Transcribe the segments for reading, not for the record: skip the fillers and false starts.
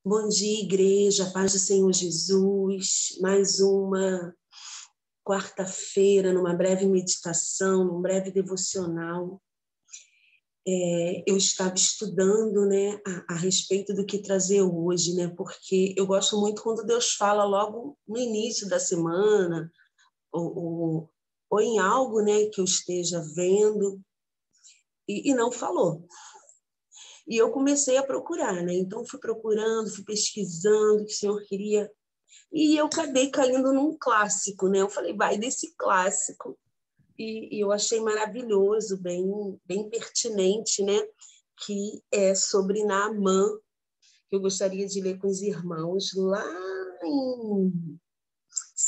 Bom dia, igreja, paz do Senhor Jesus. Mais uma quarta-feira, numa breve meditação, num breve devocional. Eu estava estudando, né, a respeito do que trazer hoje, né, porque eu gosto muito quando Deus fala logo no início da semana, ou em algo, né, que eu esteja vendo, e não falou. E eu comecei a procurar, né? Então, fui procurando, fui pesquisando o que o Senhor queria. E eu acabei caindo num clássico, né? Eu falei, vai desse clássico. E eu achei maravilhoso, bem pertinente, né? Que é sobre Naamã, que eu gostaria de ler com os irmãos lá em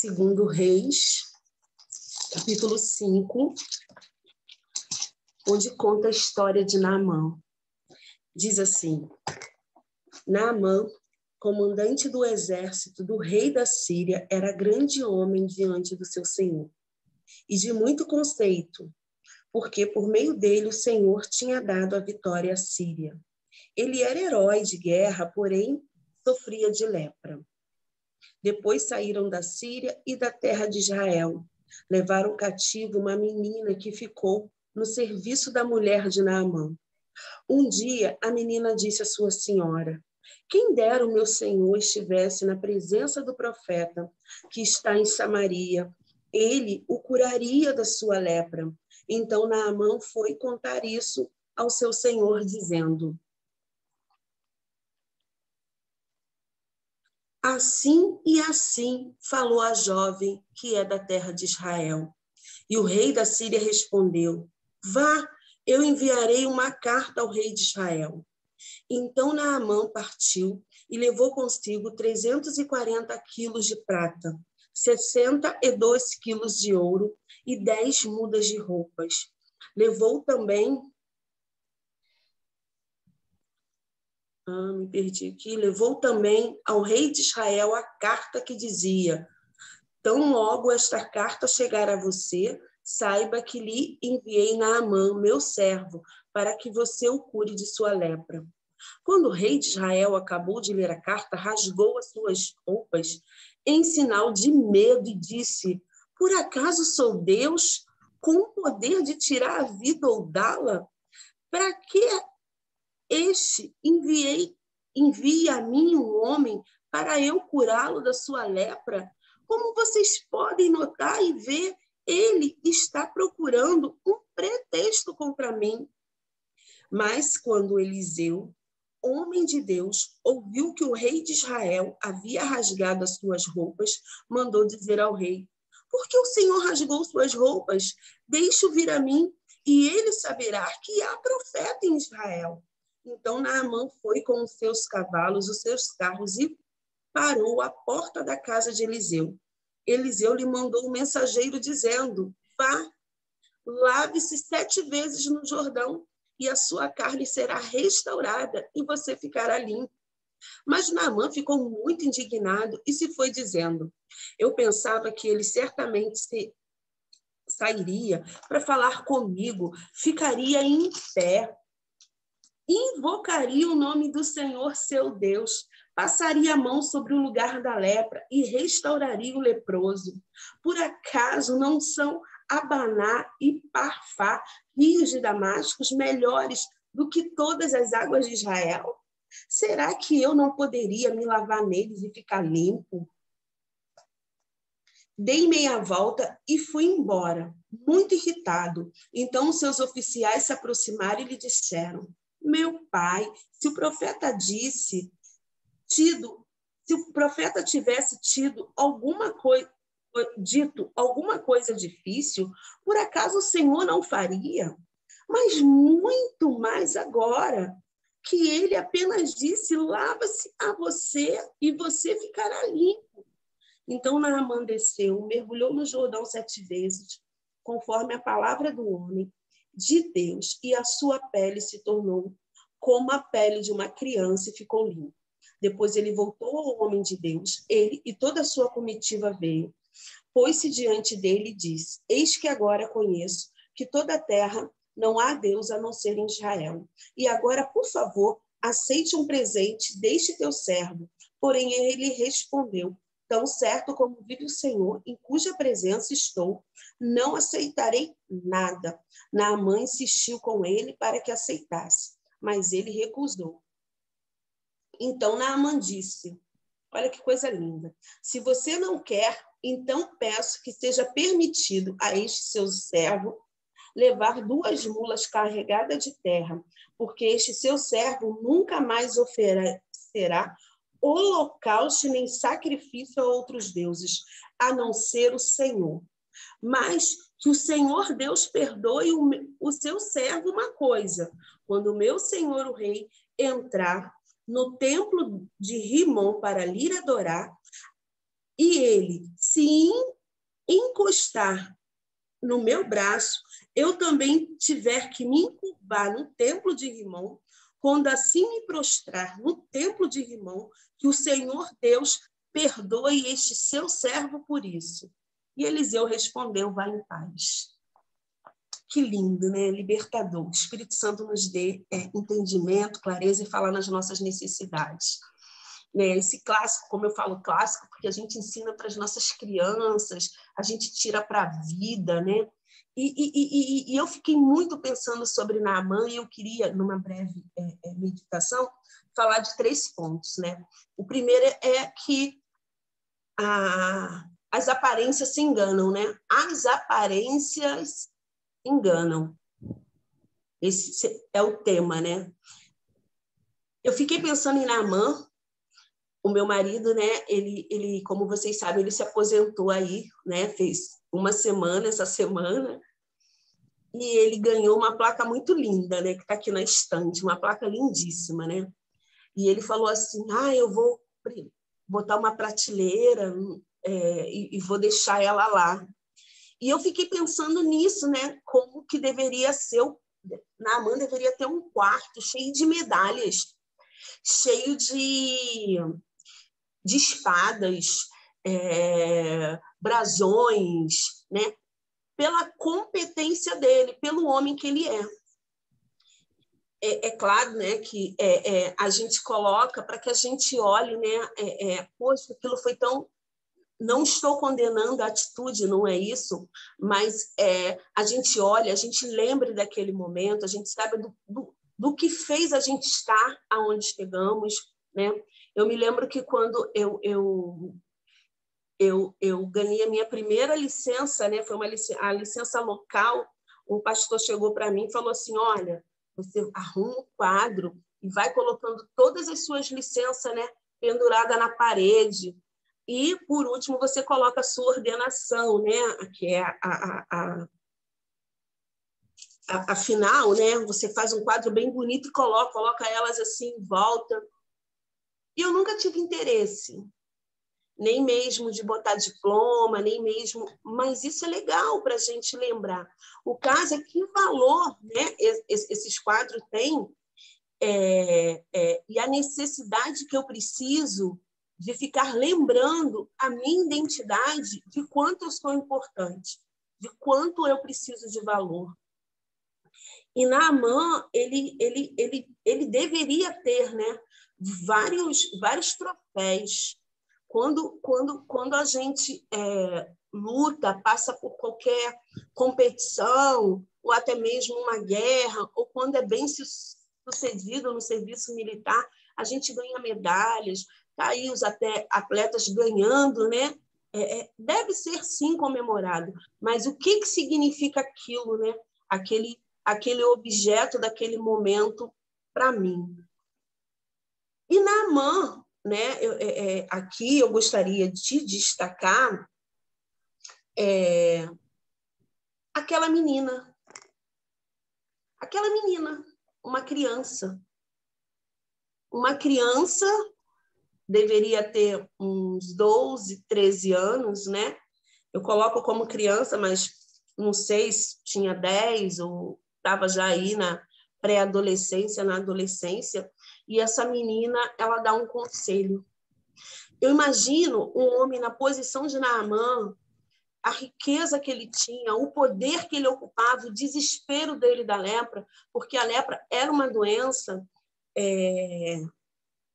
2 Reis, capítulo 5, onde conta a história de Naamã. Diz assim: Naamã, comandante do exército do rei da Síria, era grande homem diante do seu senhor e de muito conceito, porque por meio dele o Senhor tinha dado a vitória à Síria. Ele era herói de guerra, porém sofria de lepra. Depois saíram da Síria e da terra de Israel. Levaram cativo uma menina que ficou no serviço da mulher de Naamã. Um dia a menina disse à sua senhora: quem dera o meu senhor estivesse na presença do profeta que está em Samaria, ele o curaria da sua lepra. Então Naamã foi contar isso ao seu senhor, dizendo: assim e assim falou a jovem que é da terra de Israel. E o rei da Síria respondeu: vá, eu enviarei uma carta ao rei de Israel. Então Naamã partiu e levou consigo 340 quilos de prata, 62 quilos de ouro e 10 mudas de roupas. Levou também... Levou também ao rei de Israel a carta que dizia: tão logo esta carta chegar a você, saiba que lhe enviei Naamã, meu servo, para que você o cure de sua lepra. Quando o rei de Israel acabou de ler a carta, rasgou as suas roupas em sinal de medo e disse: por acaso sou Deus com o poder de tirar a vida ou dá-la? Para que envie a mim um homem para eu curá-lo da sua lepra? Como vocês podem notar e ver, ele está procurando um pretexto contra mim. Mas quando Eliseu, homem de Deus, ouviu que o rei de Israel havia rasgado as suas roupas, mandou dizer ao rei: por que o Senhor rasgou suas roupas? Deixe-o vir a mim, e ele saberá que há profeta em Israel. Então Naamã foi com os seus cavalos, os seus carros, e parou à porta da casa de Eliseu. Eliseu lhe mandou um mensageiro dizendo: vá, lave-se 7 vezes no Jordão, e a sua carne será restaurada, e você ficará limpo. Mas Naamã ficou muito indignado e se foi dizendo: eu pensava que ele certamente sairia para falar comigo, ficaria em pé, invocaria o nome do Senhor seu Deus, passaria a mão sobre o lugar da lepra e restauraria o leproso. Por acaso não são Abaná e Parfá, rios de Damasco, melhores do que todas as águas de Israel? Será que eu não poderia me lavar neles e ficar limpo? Dei meia volta e fui embora, muito irritado. Então seus oficiais se aproximaram e lhe disseram: meu pai, se o profeta tivesse dito alguma coisa difícil, por acaso o Senhor não faria? Mas muito mais agora, que ele apenas disse: lava-se a você e você ficará limpo. Então Naamã desceu, mergulhou no Jordão 7 vezes, conforme a palavra do homem de Deus, e a sua pele se tornou como a pele de uma criança e ficou limpa. Depois ele voltou ao homem de Deus, ele e toda a sua comitiva veio, pôs-se diante dele e disse: eis que agora conheço que toda a terra não há Deus a não ser em Israel. E agora, por favor, aceite um presente deste teu servo. Porém, ele respondeu, tão certo como vive o Senhor, em cuja presença estou, não aceitarei nada. Naamã insistiu com ele para que aceitasse, mas ele recusou. Então Naamã disse, olha que coisa linda, se você não quer, então peço que seja permitido a este seu servo levar 2 mulas carregadas de terra, porque este seu servo nunca mais oferecerá holocausto nem sacrifício a outros deuses, a não ser o Senhor. Mas que o Senhor Deus perdoe o seu servo uma coisa. Quando o meu senhor, o rei, entrar no templo de Rimon para lhe adorar, e ele se encostar no meu braço, eu também tiver que me encurvar no templo de Rimon, quando assim me prostrar no templo de Rimon, que o Senhor Deus perdoe este seu servo por isso. E Eliseu respondeu, vai em paz. Que lindo, né? Libertador. O Espírito Santo nos dê entendimento, clareza e falar nas nossas necessidades. Né? Esse clássico, como eu falo clássico, porque a gente ensina para as nossas crianças, a gente tira para a vida, né? E eu fiquei muito pensando sobre Naamã e eu queria, numa breve meditação, falar de 3 pontos, né? O primeiro é que as aparências se enganam, né? As aparências enganam. Esse é o tema, né? Eu fiquei pensando em Naamã. O meu marido, né? Ele, como vocês sabem, ele se aposentou aí, né? Fez uma semana essa semana e ele ganhou uma placa muito linda, né? Que está aqui na estante, uma placa lindíssima, né? E ele falou assim: eu vou botar uma prateleira e vou deixar ela lá. E eu fiquei pensando nisso, né? Como que deveria ser Naamã deveria ter um quarto cheio de medalhas, cheio de espadas, brasões, né? Pela competência dele, pelo homem que ele é. É claro, né, que a gente coloca para que a gente olhe, né? Poxa, aquilo foi tão... Não estou condenando a atitude, não é isso, mas a gente olha, a gente lembra daquele momento, a gente sabe do que fez a gente estar aonde chegamos, né? Eu me lembro que quando eu ganhei a minha primeira licença, né? Foi a licença local, um pastor chegou para mim e falou assim, olha, você arruma um quadro e vai colocando todas as suas licenças, né, pendurada na parede. E, por último, você coloca a sua ordenação, né, que é a final, né? Você faz um quadro bem bonito e coloca elas assim em volta. E eu nunca tive interesse, nem mesmo de botar diploma, nem mesmo... Mas isso é legal para a gente lembrar. O caso é que valor, né, esses quadros têm e a necessidade que eu preciso de ficar lembrando a minha identidade de quanto eu sou importante, de quanto eu preciso de valor. E Naamã, ele deveria ter, né, vários troféus. Quando a gente luta, passa por qualquer competição, ou até mesmo uma guerra, ou quando é bem sucedido no serviço militar, a gente ganha medalhas, tá aí os atletas ganhando, né? Deve ser, sim, comemorado. Mas o que significa aquilo, né? Aquele objeto daquele momento para mim. E Naamã, né? Aqui eu gostaria de destacar aquela menina, uma criança deveria ter uns 12, 13 anos, né? Eu coloco como criança, mas não sei se tinha 10 ou estava já aí na pré-adolescência, na adolescência, e essa menina, ela dá um conselho. Eu imagino um homem na posição de Naamã, a riqueza que ele tinha, o poder que ele ocupava, o desespero dele da lepra, porque a lepra era uma doença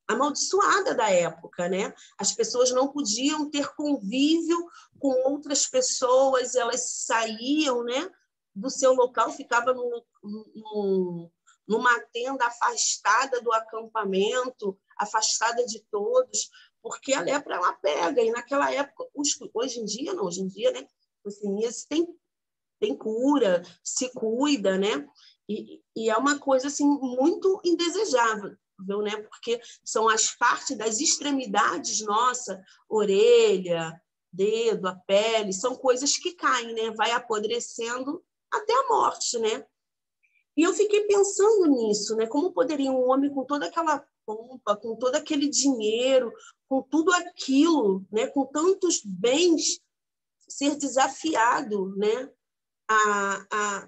amaldiçoada da época, né? As pessoas não podiam ter convívio com outras pessoas, elas saíam, né, do seu local, ficavam numa tenda afastada do acampamento, afastada de todos, porque a lepra ela pega. E naquela época, hoje em dia, não, hoje em dia, né, assim, tem cura, se cuida, né? E é uma coisa assim muito indesejável, né? Porque são as partes das extremidades nossa, orelha, dedo, a pele, são coisas que caem, né? Vai apodrecendo até a morte, né? E eu fiquei pensando nisso, né? Como poderia um homem com toda aquela pompa, com todo aquele dinheiro, com tudo aquilo, né? Com tantos bens, ser desafiado, né?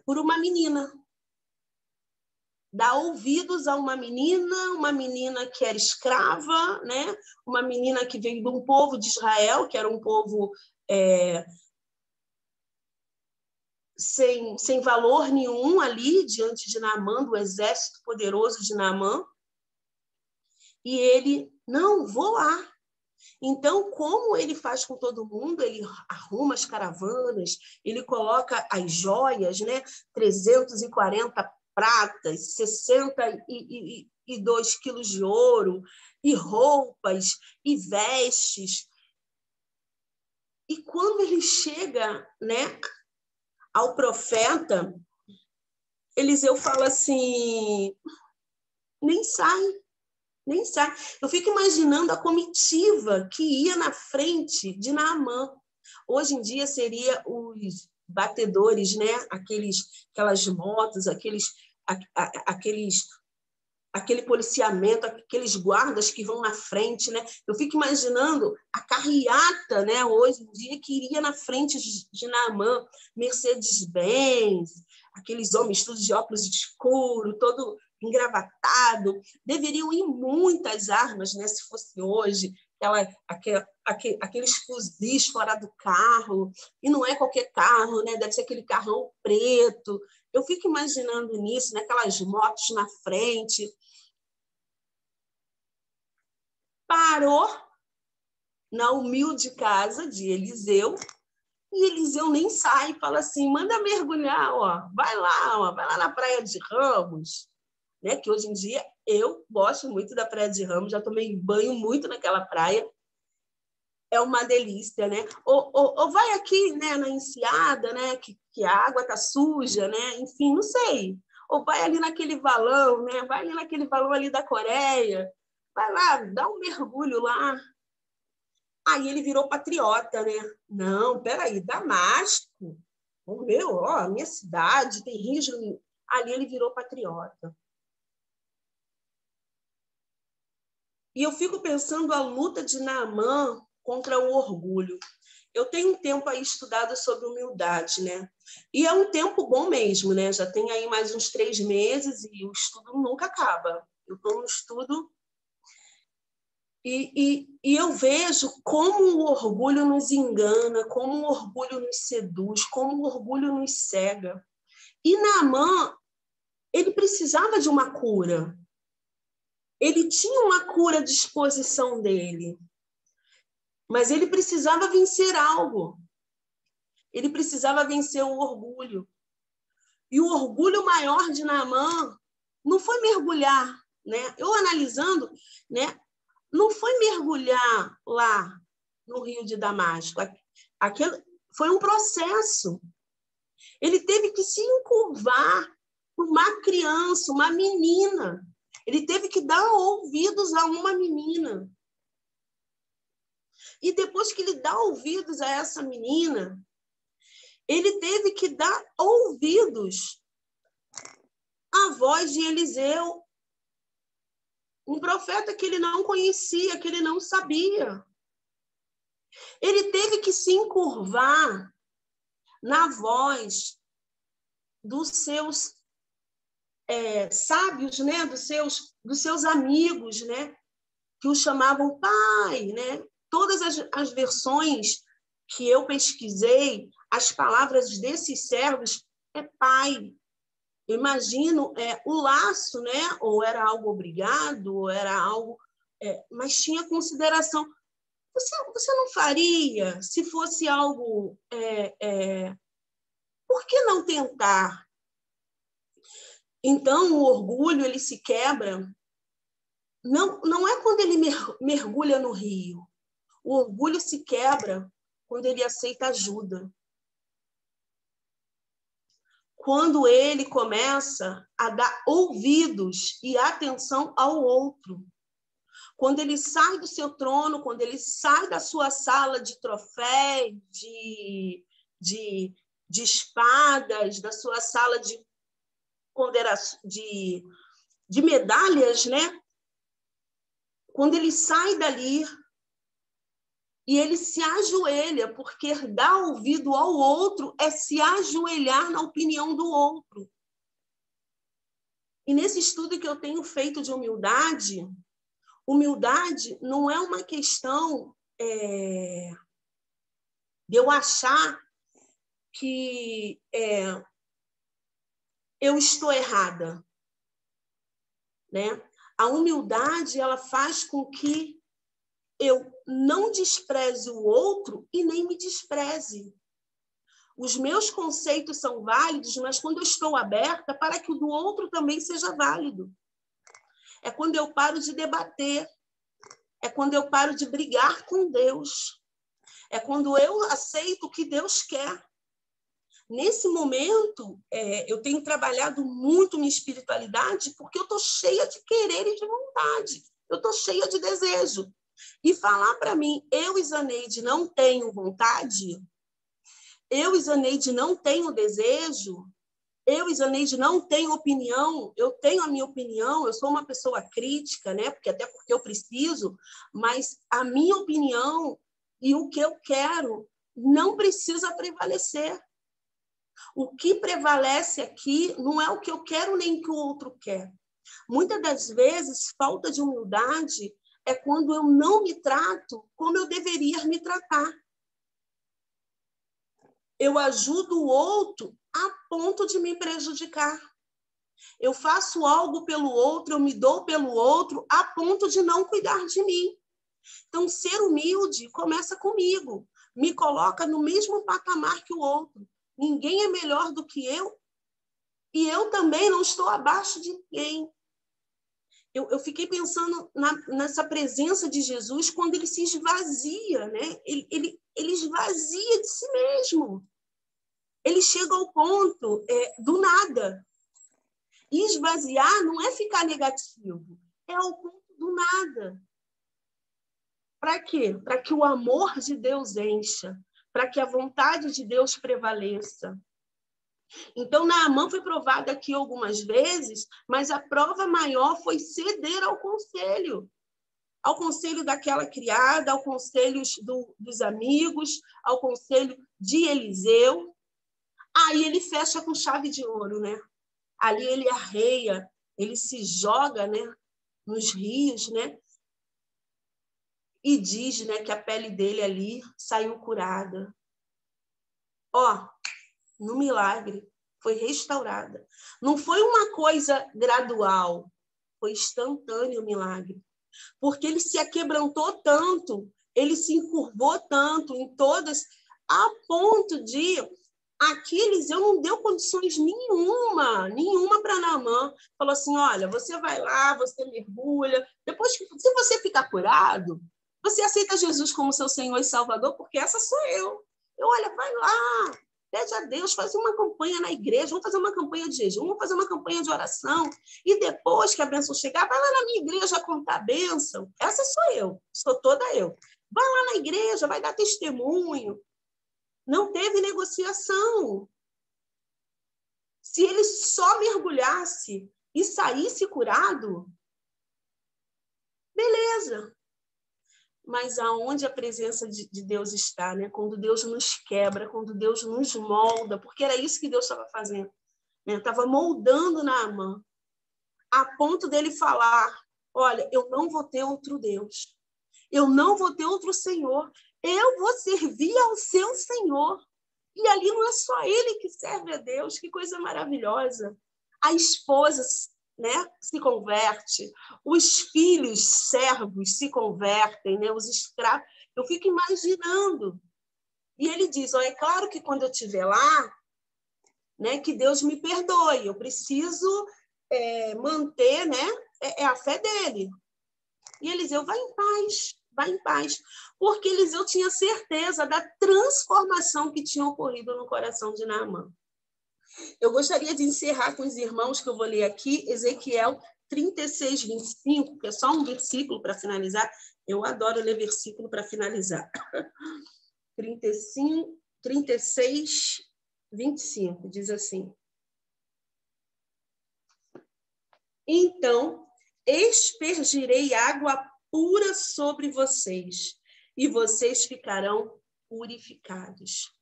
Por uma menina, dar ouvidos a uma menina que era escrava, né? Uma menina que veio de um povo de Israel, que era um povo sem valor nenhum ali, diante de Naamã, do exército poderoso de Naamã. E ele, não, vou lá. Então, como ele faz com todo mundo, ele arruma as caravanas, ele coloca as joias, né? 340 pratas, 62 quilos de ouro, e roupas, e vestes. E quando ele chega, né, ao profeta, Eliseu fala assim, nem sai. Nem sai. Eu fico imaginando a comitiva que ia na frente de Naamã. Hoje em dia seria os batedores, né? Aquelas motos, aquele policiamento, aqueles guardas que vão na frente, né? Eu fico imaginando a carreata, né? Hoje em dia que iria na frente de Naamã, Mercedes-Benz, aqueles homens todos de óculos escuros, todo engravatado, deveriam ir muitas armas, né? Se fosse hoje, aqueles fuzis fora do carro, e não é qualquer carro, né? Deve ser aquele carrão preto. Eu fico imaginando nisso, né? Aquelas motos na frente. Parou na humilde casa de Eliseu, e Eliseu nem sai, fala assim, manda mergulhar, ó, vai lá na Praia de Ramos, né? Que hoje em dia eu gosto muito da Praia de Ramos, já tomei banho muito naquela praia, é uma delícia, né? Ou vai aqui, né, na Enseada, né, que a água tá suja, né? Enfim, não sei. Ou vai ali naquele valão, né? Vai ali naquele valão ali da Coreia, vai lá, dá um mergulho lá. Aí ele virou patriota, né? Não, peraí, Damasco, o meu, ó, a minha cidade, tem rios. Ali ele virou patriota. E eu fico pensando a luta de Naamã contra o orgulho. Eu tenho um tempo aí estudado sobre humildade, né? E é um tempo bom mesmo, né? Já tem aí mais uns 3 meses e o estudo nunca acaba. Eu estou no estudo e eu vejo como o orgulho nos engana, como o orgulho nos seduz, como o orgulho nos cega. E Naamã, ele precisava de uma cura. Ele tinha uma cura à disposição dele. Mas ele precisava vencer algo. Ele precisava vencer o orgulho. E o orgulho maior de Naamã não foi mergulhar, né? Eu analisando, né? Não foi mergulhar lá no rio de Damasco. Aquilo foi um processo. Ele teve que se encurvar para uma criança, uma menina. Ele teve que dar ouvidos a uma menina. E depois que ele dá ouvidos a essa menina, ele teve que dar ouvidos à voz de Eliseu, um profeta que ele não conhecia, que ele não sabia. Ele teve que se encurvar na voz dos seus sábios, né? dos seus amigos, né? Que o chamavam pai, né? Todas as versões que eu pesquisei, as palavras desses servos é pai. Eu imagino o laço, né? Ou era algo obrigado, ou era algo... mas tinha consideração. Você não faria se fosse algo... por que não tentar? Então, o orgulho ele se quebra. Não é quando ele mergulha no rio. O orgulho se quebra quando ele aceita ajuda. Quando ele começa a dar ouvidos e atenção ao outro. Quando ele sai do seu trono, quando ele sai da sua sala de troféus, de espadas, da sua sala de medalhas, né? Quando ele sai dali e ele se ajoelha, porque dar ouvido ao outro é se ajoelhar na opinião do outro. E nesse estudo que eu tenho feito de humildade, humildade não é uma questão de eu achar que eu estou errada, né? A humildade ela faz com que eu não despreze o outro e nem me despreze. Os meus conceitos são válidos, mas quando eu estou aberta para que o do outro também seja válido. É quando eu paro de debater, é quando eu paro de brigar com Deus, é quando eu aceito o que Deus quer. Nesse momento, eu tenho trabalhado muito minha espiritualidade porque eu estou cheia de querer e de vontade. Eu estou cheia de desejo. E falar para mim, eu, Isaneide, não tenho vontade, eu, Isaneide, não tenho desejo, eu, Isaneide, não tenho opinião, eu tenho a minha opinião, eu sou uma pessoa crítica, né? Até porque eu preciso, mas a minha opinião e o que eu quero não precisa prevalecer. O que prevalece aqui não é o que eu quero nem o que o outro quer. Muitas das vezes, falta de humildade é quando eu não me trato como eu deveria me tratar. Eu ajudo o outro a ponto de me prejudicar. Eu faço algo pelo outro, eu me dou pelo outro a ponto de não cuidar de mim. Então, ser humilde começa comigo. Me coloca no mesmo patamar que o outro. Ninguém é melhor do que eu e eu também não estou abaixo de ninguém. Eu fiquei pensando nessa presença de Jesus quando ele se esvazia, né? Ele esvazia de si mesmo. Ele chega ao ponto do nada. E esvaziar não é ficar negativo, é ao ponto do nada. Para quê? Para que o amor de Deus encha, para que a vontade de Deus prevaleça. Então, Naamã foi provado aqui algumas vezes, mas a prova maior foi ceder ao conselho daquela criada, ao conselho dos amigos, ao conselho de Eliseu. Aí ele fecha com chave de ouro, né? Ali ele arreia, ele se joga, né, nos rios, né? E diz, né, que a pele dele ali saiu curada. No milagre, foi restaurada. Não foi uma coisa gradual, foi instantâneo o milagre. Porque ele se aquebrantou tanto, ele se encurvou tanto em todas, a ponto de aqui Eliseu não deu condições nenhuma para Naamã. Falou assim, olha, você vai lá, você mergulha, depois que se você ficar curado, você aceita Jesus como seu Senhor e Salvador, porque essa sou eu. Olha, vai lá, pede a Deus, faz uma campanha na igreja, vamos fazer uma campanha de jejum, vamos fazer uma campanha de oração, e depois que a bênção chegar, vai lá na minha igreja contar a bênção. Essa sou eu, sou toda eu. Vai lá na igreja, vai dar testemunho. Não teve negociação. Se ele só mergulhasse e saísse curado, beleza. Mas aonde a presença de Deus está, né? Quando Deus nos quebra, quando Deus nos molda, porque era isso que Deus estava fazendo. Estava moldando Naamã, a ponto dele falar, olha, eu não vou ter outro Deus, eu não vou ter outro Senhor, eu vou servir ao seu Senhor. E ali não é só ele que serve a Deus, que coisa maravilhosa. a esposa, né, se converte, os filhos servos se convertem, né, os escravos. Eu fico imaginando. E ele diz, é claro que quando eu estiver lá, né, que Deus me perdoe, eu preciso manter, né, a fé dele. E Eliseu vai em paz, porque Eliseu tinha certeza da transformação que tinha ocorrido no coração de Naamã. Eu gostaria de encerrar com os irmãos, que eu vou ler aqui, Ezequiel 36, 25, que é só um versículo para finalizar. Eu adoro ler versículo para finalizar. 36, 25, diz assim. Então, aspergirei água pura sobre vocês, e vocês ficarão purificados.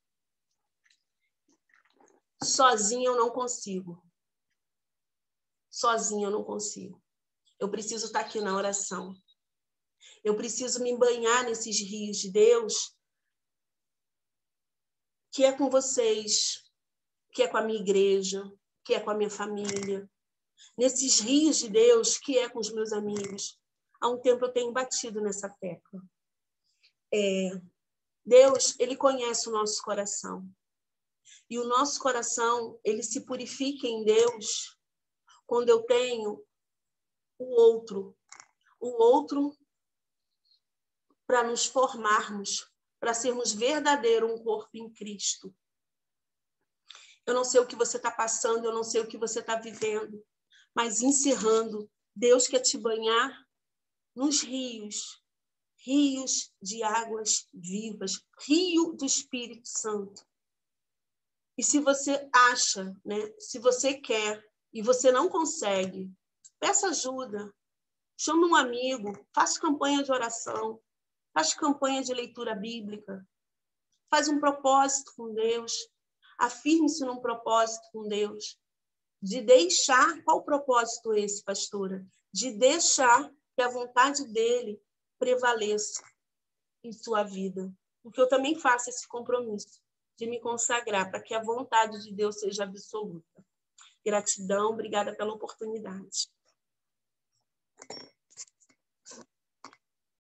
Sozinho eu não consigo. Sozinho eu não consigo. Eu preciso estar aqui na oração. Eu preciso me banhar nesses rios de Deus, que é com vocês, que é com a minha igreja, que é com a minha família. Nesses rios de Deus, que é com os meus amigos. Há um tempo eu tenho batido nessa tecla. Deus, ele conhece o nosso coração. E o nosso coração, ele se purifica em Deus quando eu tenho o outro para nos formarmos, para sermos verdadeiro um corpo em Cristo. Eu não sei o que você está passando, eu não sei o que você está vivendo, mas encerrando, Deus quer te banhar nos rios de águas vivas, rio do Espírito Santo. E se você acha, né, se você quer e você não consegue, peça ajuda, chama um amigo, faça campanha de oração, faça campanha de leitura bíblica, faz um propósito com Deus, afirme-se num propósito com Deus, de deixar, qual propósito esse, pastora? De deixar que a vontade dele prevaleça em sua vida. Porque eu também faço esse compromisso de me consagrar para que a vontade de Deus seja absoluta. Gratidão, obrigada pela oportunidade.